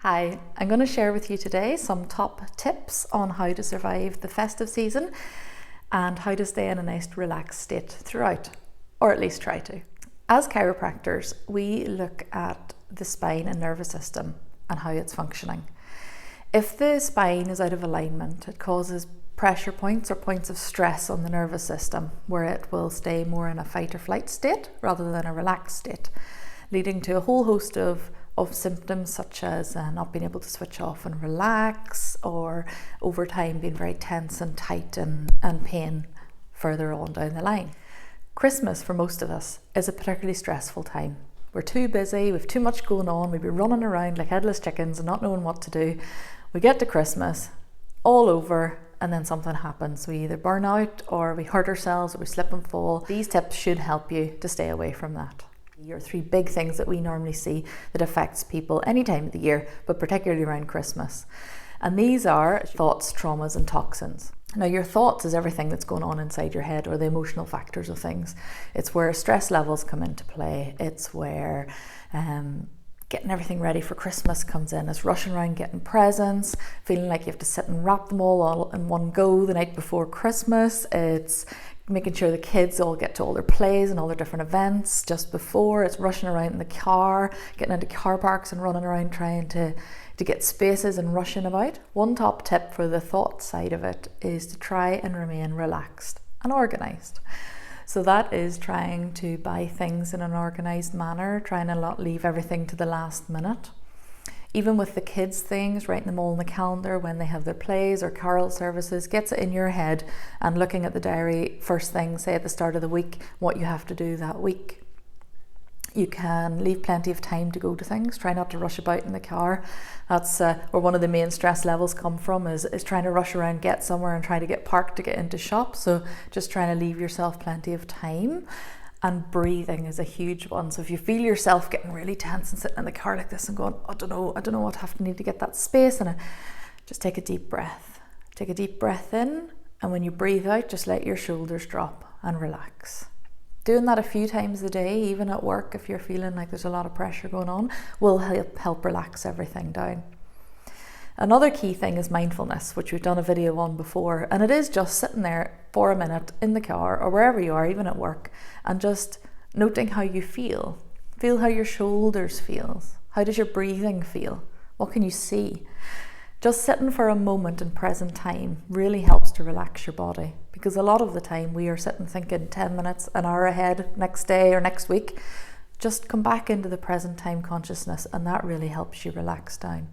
Hi, I'm going to share with you today some top tips on how to survive the festive season and how to stay in a nice relaxed state throughout, or at least try to. As chiropractors, we look at the spine and nervous system and how it's functioning. If the spine is out of alignment, it causes pressure points or points of stress on the nervous system where it will stay more in a fight or flight state rather than a relaxed state, leading to a whole host of symptoms such as not being able to switch off and relax, or over time being very tense and tight and pain further on down the line. Christmas for most of us is a particularly stressful time. We're too busy, we've too much going on, we'd be running around like headless chickens and not knowing what to do. We get to Christmas, all over, and then something happens. We either burn out or we hurt ourselves or we slip and fall. These tips should help you to stay away from that. Your three big things that we normally see that affects people any time of the year, but particularly around Christmas. And these are thoughts, traumas, and toxins. Now, your thoughts is everything that's going on inside your head, or the emotional factors of things. It's where stress levels come into play. It's where getting everything ready for Christmas comes in. It's rushing around getting presents, feeling like you have to sit and wrap them all in one go the night before Christmas. It's making sure the kids all get to all their plays and all their different events just before. It's rushing around in the car, getting into car parks and running around trying to get spaces and rushing about. One top tip for the thought side of it is to try and remain relaxed and organised. So that is trying to buy things in an organised manner, trying to not leave everything to the last minute. Even with the kids' things, writing them all in the calendar when they have their plays or carol services, gets it in your head, and looking at the diary first thing, say at the start of the week, what you have to do that week. You can leave plenty of time to go to things. Try not to rush about in the car. That's where one of the main stress levels come from, is trying to rush around, get somewhere and try to get parked to get into shops. So just trying to leave yourself plenty of time. And breathing is a huge one. So if you feel yourself getting really tense and sitting in the car like this and going, I don't know what I need to get that space, and just take a deep breath. Take a deep breath in, and when you breathe out, just let your shoulders drop and relax. Doing that a few times a day, even at work, if you're feeling like there's a lot of pressure going on, will help relax everything down. Another key thing is mindfulness, which we've done a video on before, and it is just sitting there for a minute in the car or wherever you are, even at work, and just noting how you feel. Feel how your shoulders feel. How does your breathing feel? What can you see? Just sitting for a moment in present time really helps to relax your body, because a lot of the time we are sitting thinking 10 minutes, an hour ahead, next day or next week. Just come back into the present time consciousness, and that really helps you relax down.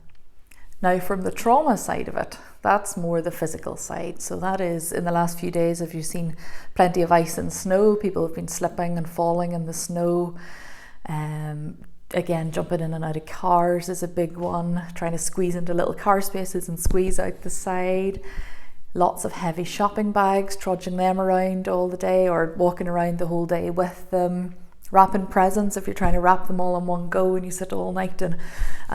Now, from the trauma side of it, that's more the physical side. So that is, in the last few days, have you seen plenty of ice and snow? People have been slipping and falling in the snow. Again, jumping in and out of cars is a big one. Trying to squeeze into little car spaces and squeeze out the side. Lots of heavy shopping bags, trudging them around all the day or walking around the whole day with them. Wrapping presents, if you're trying to wrap them all in one go and you sit all night and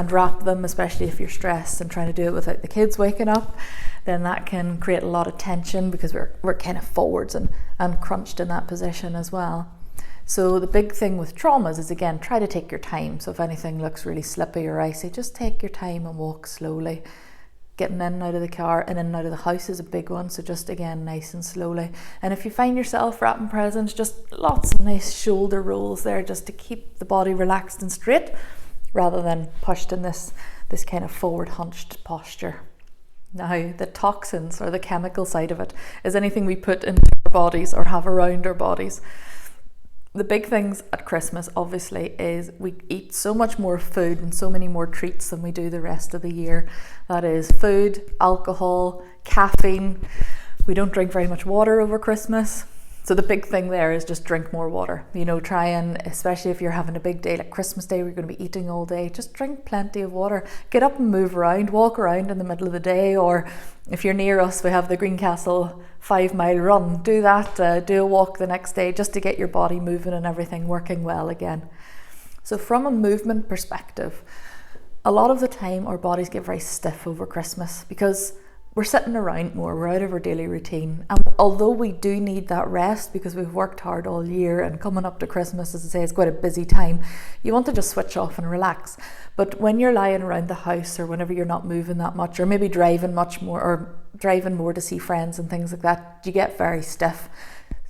wrap them, especially if you're stressed and trying to do it without the kids waking up, then that can create a lot of tension, because we're kind of forwards and crunched in that position as well. So the big thing with traumas is, again, try to take your time. So if anything looks really slippy or icy, just take your time and walk slowly. Getting in and out of the car and in and out of the house is a big one, so just, again, nice and slowly. And if you find yourself wrapping presents, just lots of nice shoulder rolls there, just to keep the body relaxed and straight, rather than pushed in this kind of forward hunched posture. Now, the toxins, or the chemical side of it, is anything we put into our bodies or have around our bodies. The big things at Christmas, obviously, is we eat so much more food and so many more treats than we do the rest of the year. That is food, alcohol, caffeine. We don't drink very much water over Christmas. So the big thing there is just drink more water. Try and, especially if you're having a big day like Christmas Day, where you're going to be eating all day, just drink plenty of water. Get up and move around, walk around in the middle of the day, or if you're near us, we have the Greencastle 5-mile run. Do that, do a walk the next day, just to get your body moving and everything working well again. So from a movement perspective, a lot of the time our bodies get very stiff over Christmas, because we're sitting around more, we're out of our daily routine. And although we do need that rest because we've worked hard all year and coming up to Christmas, as I say, is quite a busy time, you want to just switch off and relax. But when you're lying around the house, or whenever you're not moving that much, or maybe driving much more, or driving more to see friends and things like that, you get very stiff.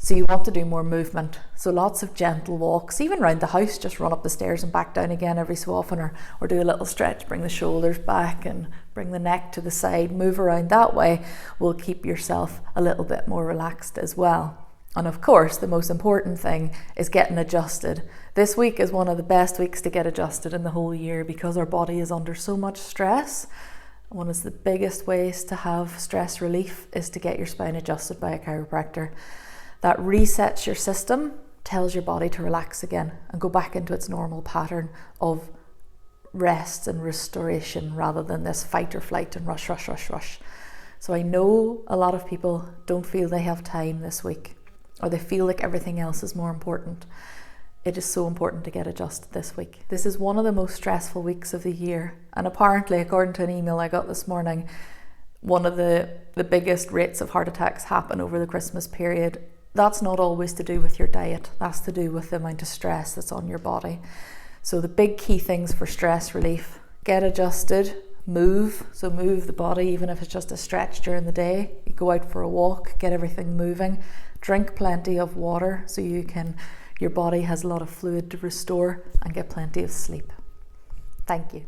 So you want to do more movement. So lots of gentle walks, even around the house, just run up the stairs and back down again every so often, or do a little stretch, bring the shoulders back and bring the neck to the side, move around that way will keep yourself a little bit more relaxed as well. And of course, the most important thing is getting adjusted. This week is one of the best weeks to get adjusted in the whole year because our body is under so much stress. One of the biggest ways to have stress relief is to get your spine adjusted by a chiropractor. That resets your system, tells your body to relax again and go back into its normal pattern of rest and restoration rather than this fight or flight and rush. So I know a lot of people don't feel they have time this week, or they feel like everything else is more important. It is so important to get adjusted this week. This is one of the most stressful weeks of the year. And apparently, according to an email I got this morning, one of the biggest rates of heart attacks happen over the Christmas period. That's not always to do with your diet. That's to do with the amount of stress that's on your body. So the big key things for stress relief: get adjusted, move. So move the body, even if it's just a stretch during the day. You go out for a walk, get everything moving. Drink plenty of water so your body has a lot of fluid to restore, and get plenty of sleep. Thank you.